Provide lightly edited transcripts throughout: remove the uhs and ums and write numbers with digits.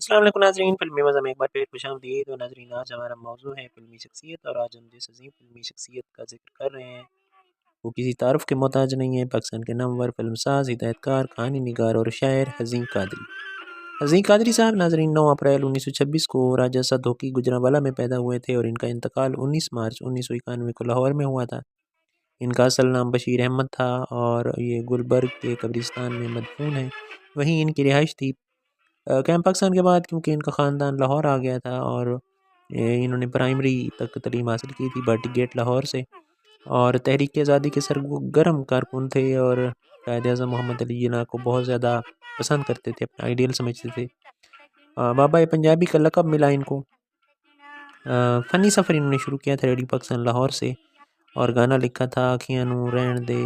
अस्सलाम वालेकुम नाज़रीन, फ़िल्मी मज़ा में एक बार फिर खुशामदीद। तो नाज़रीन, आज हमारा मौज़ू है फ़िल्मी शख्सियत और आज हम जिस अज़ीम फ़िल्मी शख्सियत का ज़िक्र कर रहे हैं वो किसी तारुफ़ के मोहताज नहीं है। पाकिस्तान के नामवर फ़िल्मसाज़, हिदायतकार, कहानी निगार और शायर हज़ीम कादरी। हज़ीम कादरी साहब नाज़रीन 9 अप्रैल 1926 को राजसा धोकी गुजरांवाला में पैदा हुए थे और इनका इंतकाल 19 मार्च 1991 को लाहौर में हुआ था। इनका असल नाम बशीर अहमद था और ये गुलबर्ग के कब्रिस्तान में मदफून है, वहीं इनकी रिहाइश थी कैंप पाकिस्तान के बाद, क्योंकि इनका ख़ानदान लाहौर आ गया था और इन्होंने प्राइमरी तक तालीम हासिल की थी बाटी गेट लाहौर से और तहरीक आज़ादी के सरगर्म कारकुन थे और कायद-ए-आज़म मोहम्मद अली जिन्ना को बहुत ज़्यादा पसंद करते थे, अपना आइडियल समझते थे। बाबा पंजाबी का लक़ब मिला इनको। फ़नी सफ़र इन्होंने शुरू किया था रेडियो पाकिस्तान लाहौर से और गाना लिखा था अखियां नू रहन दे,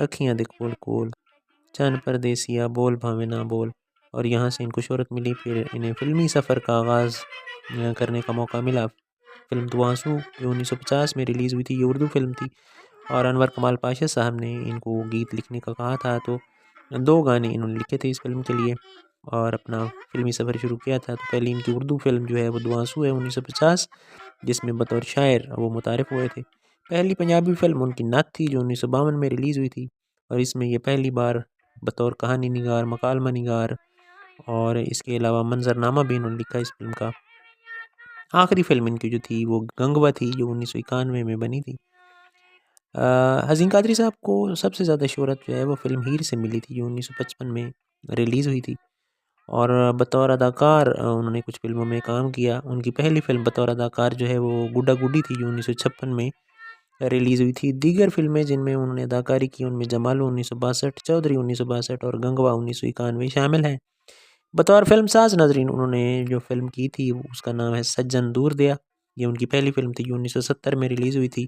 अखियां दे कोल कोल, चन परदेसिया बोल भावे ना बोल, और यहाँ से इनको शोहरत मिली। फिर इन्हें फ़िल्मी सफ़र का आगाज़ करने का मौका मिला। फ़िल्म दो आंसू जो 1950 में रिलीज़ हुई थी, ये उर्दू फ़िल्म थी और अनवर कमाल पाशा साहब ने इनको गीत लिखने का कहा था, तो 2 गाने इन्होंने लिखे थे इस फ़िल्म के लिए और अपना फ़िल्मी सफ़र शुरू किया था। तो पहली इनकी उर्दू फ़िल्म जो है वो दो आंसू है 1950, जिसमें बतौर शायर वो मुतारिफ़ हुए थे। पहली पंजाबी फ़िल्म उनकी नत थी जो 1952 में रिलीज़ हुई थी और इसमें ये पहली बार बतौर कहानी निगार, मकालमा निगार और इसके अलावा मंज़रनामा भी इन्होंने लिखा इस फ़िल्म का। आखिरी फ़िल्म इनकी जो थी वो गंगवा थी जो 1991 में बनी थी। हज़ीम कादरी साहब को सबसे ज़्यादा शोहरत जो है वो फ़िल्म हीर से मिली थी जो 1955 में रिलीज़ हुई थी और बतौर अदाकार उन्होंने कुछ फ़िल्मों में काम किया। उनकी पहली फ़िल्म बतौर अदाकार जो है वो गुड्डा गुड्डी थी जो 1956 में रिलीज़ हुई थी। दीगर फ़िल्में जिनमें उन्होंने अदाकारी की उनमें जमालो 1962, चौधरी 1962 और गंगवा 1991 शामिल हैं। बतौर फ़िल्मसाज़ नाज़रीन उन्होंने जो फ़िल्म की थी उसका नाम है सज्जन दूर दिया। ये उनकी पहली फ़िल्म थी जो 1970 में रिलीज़ हुई थी।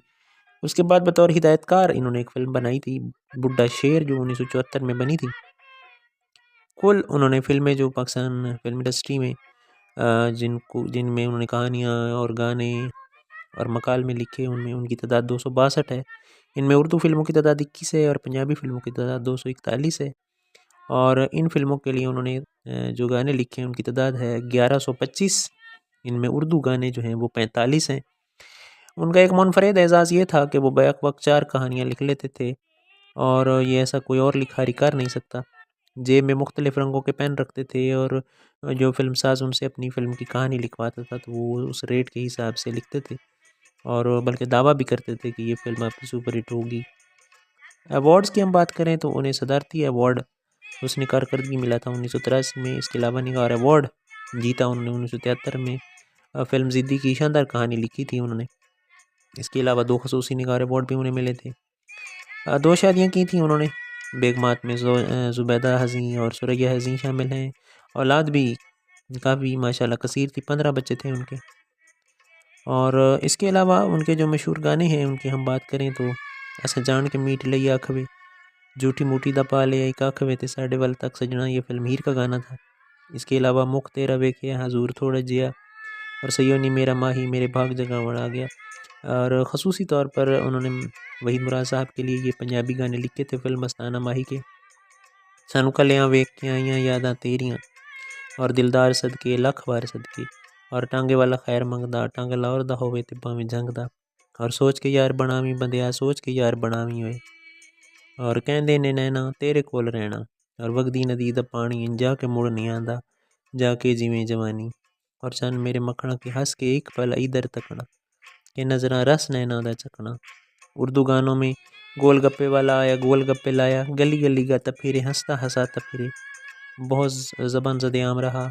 उसके बाद बतौर हिदायतकार इन्होंने एक फ़िल्म बनाई थी बुड्ढा शेर जो 1974 में बनी थी। कुल उन्होंने फ़िल्में जो पाकिस्तान फ़िल्म इंडस्ट्री में जिनमें उन्होंने कहानियाँ और गाने और मकालमे लिखे उनमें उनकी तादाद 262 है। इनमें उर्दू फ़िल्मों की तादाद 21 है और पंजाबी फ़िल्मों की तादाद 241 है और इन फ़िल्मों के लिए उन्होंने जो गाने लिखे हैं उनकी तादाद है 1125। इनमें उर्दू गाने जो हैं वो 45 हैं। उनका एक मुनफ़रिद एज़ाज़ ये था कि वो बैक वक़्त 4 कहानियाँ लिख लेते थे और ये ऐसा कोई और लिखारी कर नहीं सकता। जेब में मुख्तलिफ़ रंगों के पेन रखते थे और जो फ़िल्मसाज़ उनसे अपनी फ़िल्म की कहानी लिखवाता था तो वो उस रेट के हिसाब से लिखते थे और बल्कि दावा भी करते थे कि ये फ़िल्म आपकी सुपर हिट होगी। अवार्ड्स की हम बात करें तो उन्हें सदारती अवार्ड हुस्न कारकर्दगी मिला था 1983 में। इसके अलावा निगार अवार्ड जीता उन्होंने 1973 में। फ़िल्म ज़िद्दी की शानदार कहानी लिखी थी उन्होंने। इसके अलावा 2 ख़ुसूसी निगार अवार्ड भी उन्हें मिले थे। 2 शादियाँ की थी उन्होंने, बेगमात में ज़ुबैदा हज़ीं और सुरैया हज़ीं शामिल हैं। औलाद भी काफ़ी माशाल्लाह कसीर थी, 15 बच्चे थे उनके। और इसके अलावा उनके जो मशहूर गाने हैं उनकी हम बात करें तो अस जान के मीठ लई आखवे, झूठी मूठी दा पा ले एक आखवे ते साडे वल तक सजना, ये फ़िल्म हीर का गाना था। इसके अलावा मुख तेरा वेखिया हज़ूर थोड़ा जिया और सैयों नी मेरा माही मेरे भाग जगावण आ गया। और ख़ुसूसी तौर पर उन्होंने वहीद मुराद साहब के लिए ये पंजाबी गाने लिखे थे फ़िल्म मस्ताना माही के। सानू कलियां वेख के आईयां यादां तेरियां और दिलदार सदके लख वार सदके और टांगे वाला खैर मंगदा टांगा लाहौर दा होवे ते भावें जंग दा और सोच के यार बनावी बंदिया सोच के यार बनावी होए और कहंदे ने नैना तेरे कोल रहना और वगदी नदी दा पानी जाके मुड़ नहीं आंदा जाके जिवें जवानी और चन मेरे मखना के हंस के एक पल इधर तकना के नजरा रस नैना दा चकना। उर्दू गानों में गोलगप्पे वाला आया गोलगप्पे लाया, गली गली गाता फिरे हंसता हंसाता फिरे, बहुत ज़बान ज़देआम रहा,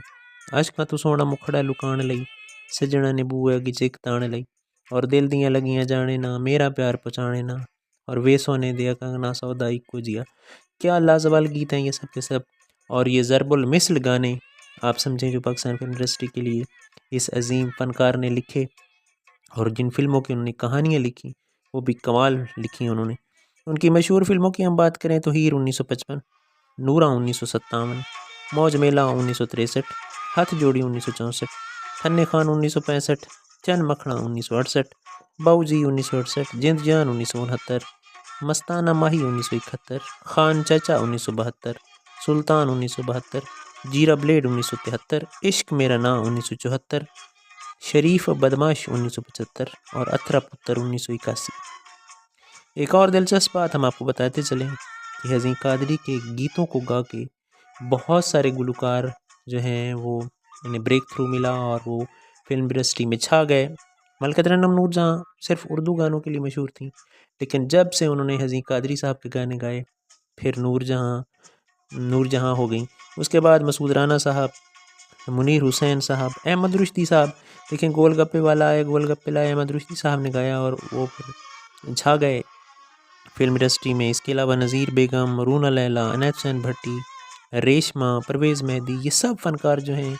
अशकां तू सोना मुखड़ा लुकाण लई, सजना ने बूए अगे चिक ताण लई और दिल दियां लगियां जाने ना मेरा प्यार पहुँचाने ना और वे सोने दिया कंगना सौदा इक्को जिया। क्या लाजवाब गीत हैं ये सब के सब और ये ज़रबुल मिसल गाने आप समझें जो पाकिस्तान फिल्म इंडस्ट्री के लिए इस अजीम फ़नकार ने लिखे और जिन फ़िल्मों की उन्होंने कहानियाँ लिखी वो भी कमाल लिखी उन्होंने। उनकी मशहूर फ़िल्मों की हम बात करें तो हीर 1955, नूरा 1957, मौज मेला 1963, हाथ जोड़ी 1964, थन्ने खान 1965, चन मखना 1968, बाऊजी 1968, जिंद जान 1969, मस्ताना माही 1971, खान चाचा 1972, सुल्तान 1972, जीरा ब्लेड 1973, इश्क मेरा ना 1974, शरीफ बदमाश 1975 और अथरा पुत्र 1981। एक और दिलचस्प बात हम आपको बताते चलें कि हज़ीं कादरी के गीतों को गा के बहुत सारे गुलकार जो हैं वो उन्हें ब्रेक थ्रू मिला और वो फिल्म इंडस्ट्री में छा गए। मलका तरन्नुम नूरजहाँ सिर्फ उर्दू गानों के लिए मशहूर थीं, लेकिन जब से उन्होंने हज़ीं कादरी साहब के गाने गाए फिर नूरजहाँ हो गई। उसके बाद मसूद राना साहब, मुनीर हुसैन साहब, अहमद रुश्दी साहब, लेकिन गोलगप्पे वाला आए गोलगप्पे लाए अहमद रुश्दी साहब ने गाया और वो फिर छा गए फिल्म इंडस्ट्री में। इसके अलावा नज़ीर बेगम, रूना लैला, अनैत हुसैन भट्टी, रेशमा, परवेज़ मेहदी, ये सब फ़नकार जो हैं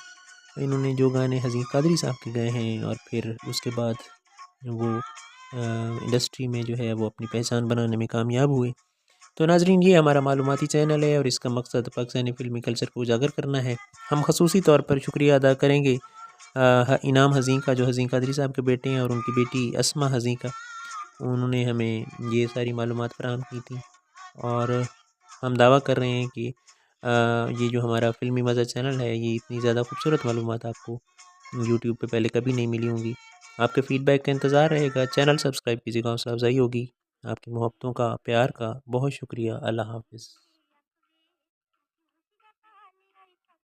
इन्होंने जो गाने हज़ीं कादरी साहब के गाए हैं और फिर उसके बाद वो इंडस्ट्री में जो है वो अपनी पहचान बनाने में कामयाब हुए। तो नाज़रीन, ये हमारा मालूमाती चैनल है और इसका मकसद पाकिस्तानी फ़िल्मी कल्चर को उजागर करना है। हम ख़ुसूसी तौर पर शुक्रिया अदा करेंगे इनाम हज़ीं का, जो हज़ीं कादरी साहब के बेटे हैं, और उनकी बेटी अस्मा हज़ीं का। उन्होंने हमें ये सारी मालूमात फ़राहम की थी और हम दावा कर रहे हैं कि ये जो हमारा फ़िल्मी मज़ा चैनल है, ये इतनी ज़्यादा खूबसूरत मालूमात आपको यूट्यूब पे पहले कभी नहीं मिली होंगी। आपके फ़ीडबैक का इंतज़ार रहेगा। चैनल सब्सक्राइब कीजिएगा, हौसला अफ़ज़ाई होगी। आपकी मोहब्बतों का, प्यार का बहुत शुक्रिया। अल्लाह हाफ़िज़।